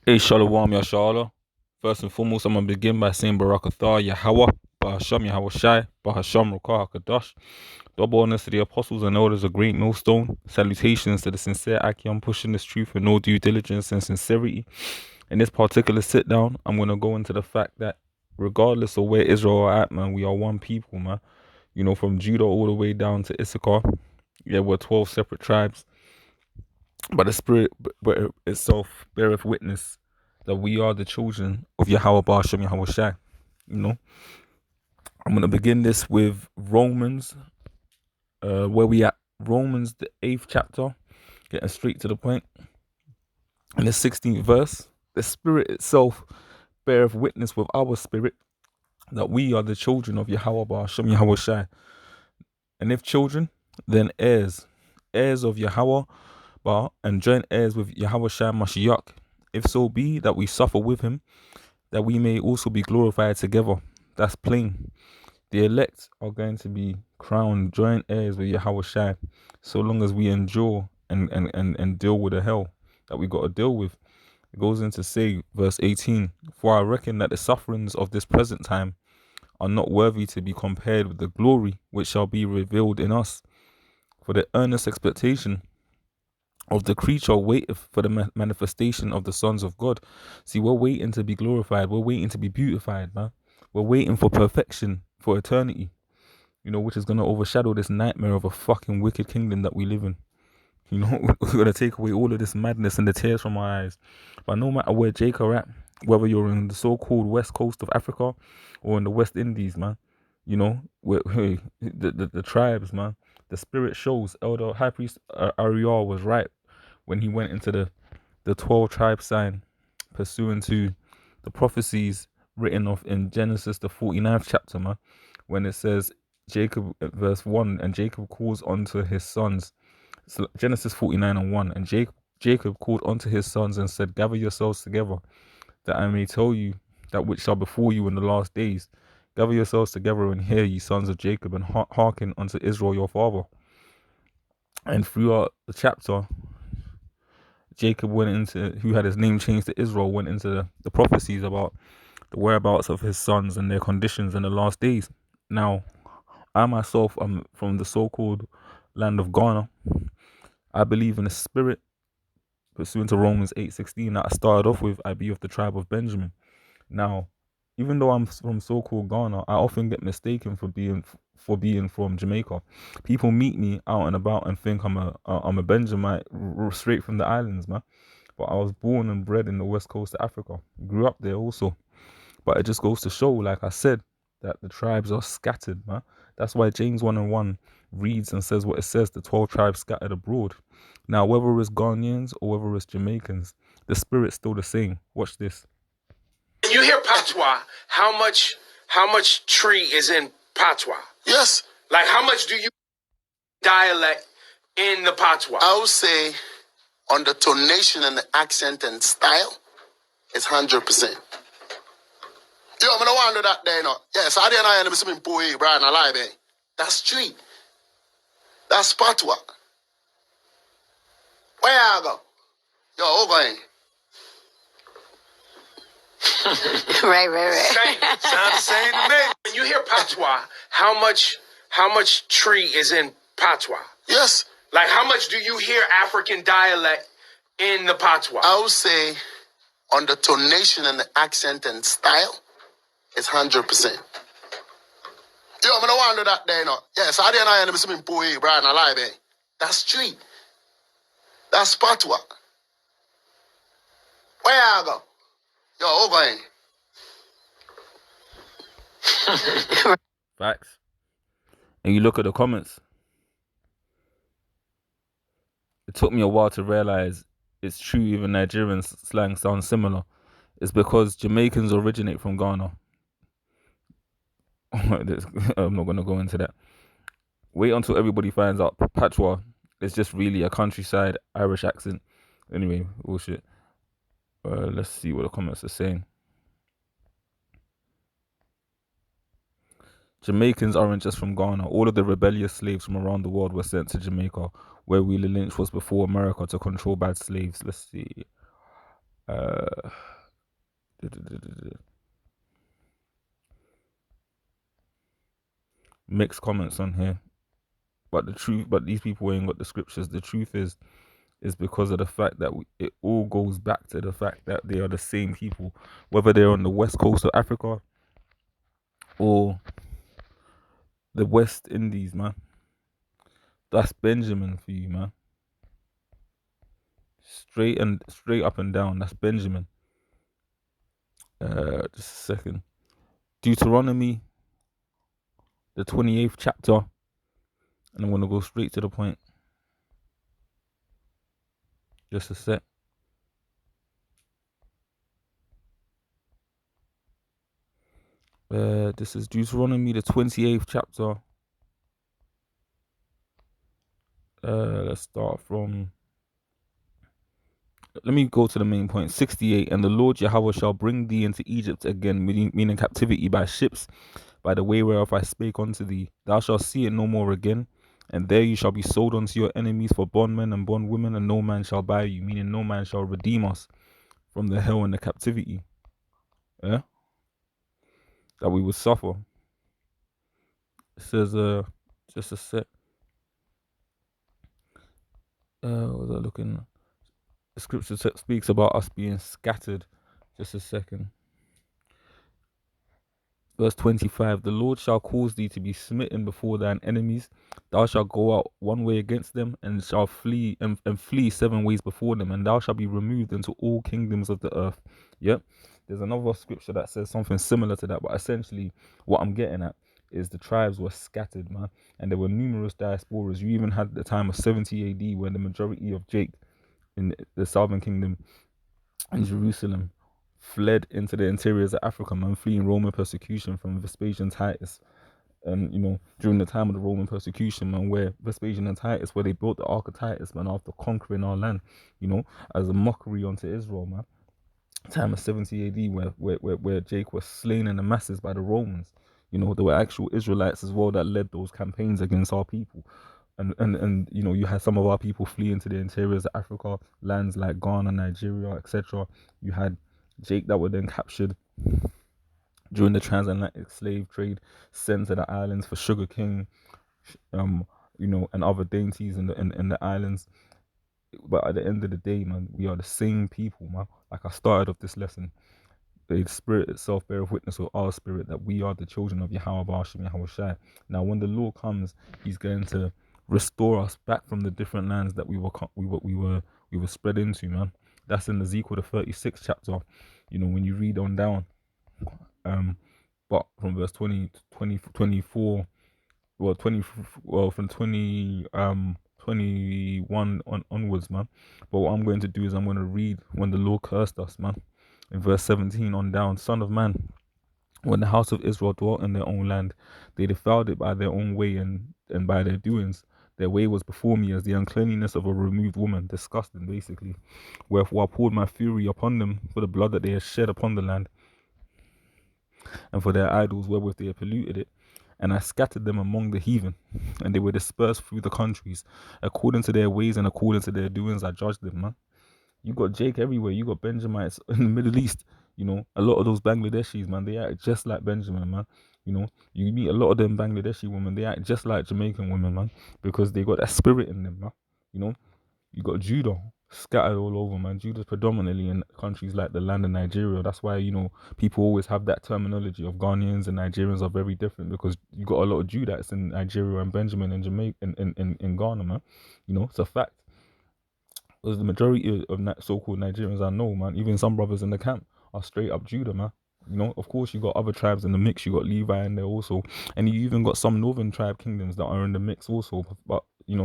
Hey, Shalom, Yashala. First and foremost, I'm going to begin by saying Barakatah, Yahweh, Bahasham, Yahweh Shai, Bahasham, Rukah, Kadash. Double honors to the apostles and elders of Great Millstone. Salutations to the sincere Akiam pushing this truth with no due diligence and sincerity. In this particular sit down, I'm going to go into the fact that regardless of where Israel are at, man, we are one people, man. You know, from Judah all the way down to Issachar. Yeah, we're 12 separate tribes. But the Spirit itself beareth witness that we are the children of Yahweh Bashem Yahweh Shai. You know, I'm gonna begin this with Romans, where we at Romans the 8th chapter, getting straight to the point. In the 16th verse, the Spirit itself beareth witness with our spirit that we are the children of Yahweh Bashem Yahweh Shai. And if children, then heirs, heirs of Yahweh and joint heirs with Yahweh Shai Mashiach, if so be that we suffer with him, that we may also be glorified together. That's plain. The elect are going to be crowned joint heirs with Yahweh Shai, so long as we endure and deal with the hell that we got to deal with. It goes into say, verse 18, for I reckon that the sufferings of this present time are not worthy to be compared with the glory which shall be revealed in us. For the earnest expectation of the creature waiteth for the manifestation of the sons of God. See, we're waiting to be glorified. We're waiting to be beautified, man. We're waiting for perfection, for eternity, you know, which is going to overshadow this nightmare of a fucking wicked kingdom that we live in. You know, we're going to take away all of this madness and the tears from our eyes. But no matter where Jamaica are at, whether you're in the so-called west coast of Africa or in the West Indies, man, you know, the tribes, man, the spirit shows. Elder High Priest Ariel was right when he went into the 12 tribe sign, pursuant to the prophecies written off in Genesis, the 49th chapter, man, when it says, Jacob, verse 1, and Jacob calls unto his sons. So Genesis 49 and 1, and Jacob called unto his sons and said, gather yourselves together, that I may tell you that which shall befall you in the last days. Gather yourselves together and hear, ye sons of Jacob, and hearken unto Israel your father. And throughout the chapter, Jacob went into, who had his name changed to Israel, went into the prophecies about the whereabouts of his sons and their conditions in the last days. Now, I myself am from the so-called land of Ghana. I believe in the spirit, pursuant to Romans 8:16 that I started off with. I be of the tribe of Benjamin. Now, even though I'm from so-called Ghana, I often get mistaken for being from Jamaica. People meet me out and about and think I'm a Benjamite straight from the islands, man. But I was born and bred in the west coast of Africa. Grew up there also. But it just goes to show, like I said, that the tribes are scattered, man. That's why James 1 and 1 reads and says what it says, the 12 tribes scattered abroad. Now, whether it's Ghanaians or whether it's Jamaicans, the spirit's still the same. Watch this. You hear patois, how much tree is in patois? Yes. Like how much do you dialect in the patois? I would say on the tonation and the accent and style, it's 100%. Yo, I'm gonna wonder that there, you know. Yes, I didn't know some poet, Brian, alive, eh? That's tree. That's patois. Where I go? Yo, who going? Right. Sound the same to me. When you hear patois, how much tree is in patois? Yes. Like how much do you hear African dialect in the patois? I would say on the tonation and the accent and style, it's 100%. Yo, I'm gonna wonder that there, you know. Yes, I didn't know some poet, Brian, alive, eh? That's tree. That's patois. Where I go? Yo, who going? Facts. And you look at the comments. It took me a while to realize it's true, even Nigerian slang sounds similar. It's because Jamaicans originate from Ghana. I'm not going to go into that. Wait until everybody finds out Patois is just really a countryside Irish accent. Anyway, bullshit. Let's see what the comments are saying. Jamaicans aren't just from Ghana. All of the rebellious slaves from around the world were sent to Jamaica, where Willie Lynch was before America, to control bad slaves. Let's see. Uh, mixed comments on here, but these people ain't got the scriptures. The truth is because of the fact that it all goes back to the fact that they are the same people, whether they're on the west coast of Africa or the West Indies, man. That's Benjamin for you, man. Straight up and down. That's Benjamin. Just a second. Deuteronomy, the 28th chapter, and I'm gonna go straight to the point. Just a sec. This is Deuteronomy, the 28th chapter. Let's start from. Let me go to the main point. 68. And the Lord Yahweh shall bring thee into Egypt again, meaning captivity, by ships, by the way whereof I spake unto thee. Thou shalt see it no more again. And there you shall be sold unto your enemies for bondmen and bondwomen, and no man shall buy you, meaning no man shall redeem us from the hell and the captivity. Yeah? That we would suffer. It says, just a sec. What was I looking? The scripture speaks about us being scattered. Just a second. Verse 25, the Lord shall cause thee to be smitten before thine enemies. Thou shalt go out one way against them, and shall flee and flee 7 ways before them, and thou shalt be removed into all kingdoms of the earth. Yep. There's another scripture that says something similar to that, but essentially what I'm getting at is the tribes were scattered, man, and there were numerous diasporas. You even had the time of 70 AD when the majority of Jake in the southern kingdom in Jerusalem fled into the interiors of Africa, man, fleeing Roman persecution from Vespasian Titus. And during the time of the Roman persecution, man, where Vespasian and Titus, where they built the Ark of Titus, man, after conquering our land, as a mockery unto Israel, man. Time of 70 AD, where Jake was slain in the masses by the Romans. There were actual Israelites as well that led those campaigns against our people. And you had some of our people flee into the interiors of Africa, lands like Ghana, Nigeria, etc. You had Jake that were then captured during the transatlantic slave trade, sent to the islands for sugar cane, and other dainties in the islands. But at the end of the day, man, we are the same people, man. Like I started off this lesson, the Spirit itself beareth witness with our spirit that we are the children of Yahweh Ba'ashim Yahweh Shai. Now, when the Lord comes, He's going to restore us back from the different lands that we were spread into, man. That's in Ezekiel the 36th chapter. When you read on down, but from verse 20 to 24, well, from 21 onwards, man. But what I'm going to do is I'm going to read when the Lord cursed us, man, in verse 17 on down. Son of man, when the house of Israel dwelt in their own land, they defiled it by their own way and by their doings. Their way was before me as the uncleanliness of a removed woman, disgusting, basically. Wherefore I poured my fury upon them for the blood that they had shed upon the land, and for their idols wherewith they had polluted it. And I scattered them among the heathen, and they were dispersed through the countries. According to their ways and according to their doings, I judged them, man. You got Jake everywhere. You got Benjamites in the Middle East. A lot of those Bangladeshis, man, they act just like Benjamin, man. You meet a lot of them Bangladeshi women, they act just like Jamaican women, man, because they got that spirit in them, man. You got Judah scattered all over, man. Judah's predominantly in countries like the land of Nigeria. That's why, people always have that terminology of Ghanaians and Nigerians are very different, because you got a lot of Judites in Nigeria and Benjamin in Jamaica, in Ghana, man. It's a fact. Because the majority of so-called Nigerians I know, man, even some brothers in the camp are straight up Judah, man. Of course, you got other tribes in the mix. You got Levi in there also, and you even got some northern tribe kingdoms that are in the mix also. But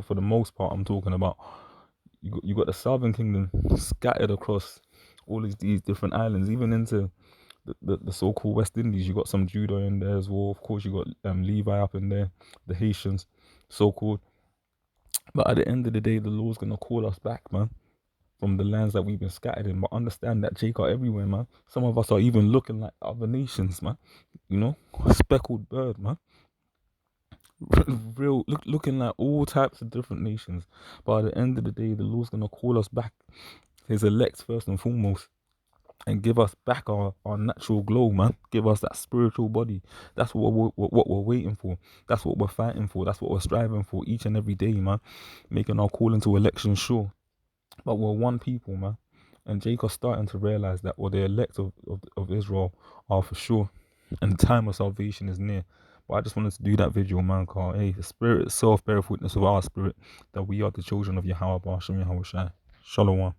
for the most part, I'm talking about you got the southern kingdom scattered across all these different islands, even into the so-called West Indies. You got some Judah in there as well. Of course, you got Levi up in there, the Haitians, so-called. But at the end of the day, the Lord's gonna call us back, man, from the lands that we've been scattered in. But understand that Jake are everywhere, man. Some of us are even looking like other nations, man. A speckled bird, man. Looking like all types of different nations. But at the end of the day, the Lord's gonna call us back, His elect first and foremost. and give us back our natural glow, man. Give us that spiritual body. That's what we're waiting for. That's what we're fighting for. That's what we're striving for each and every day, man. Making our call into election sure. But we're one people, man. And Jacob's starting to realize that, the elect of Israel are for sure. And the time of salvation is near. But I just wanted to do that video, man, called, hey, the Spirit itself beareth witness of our spirit that we are the children of Yahweh Ba'ashem Yahweh Shai. Shalom.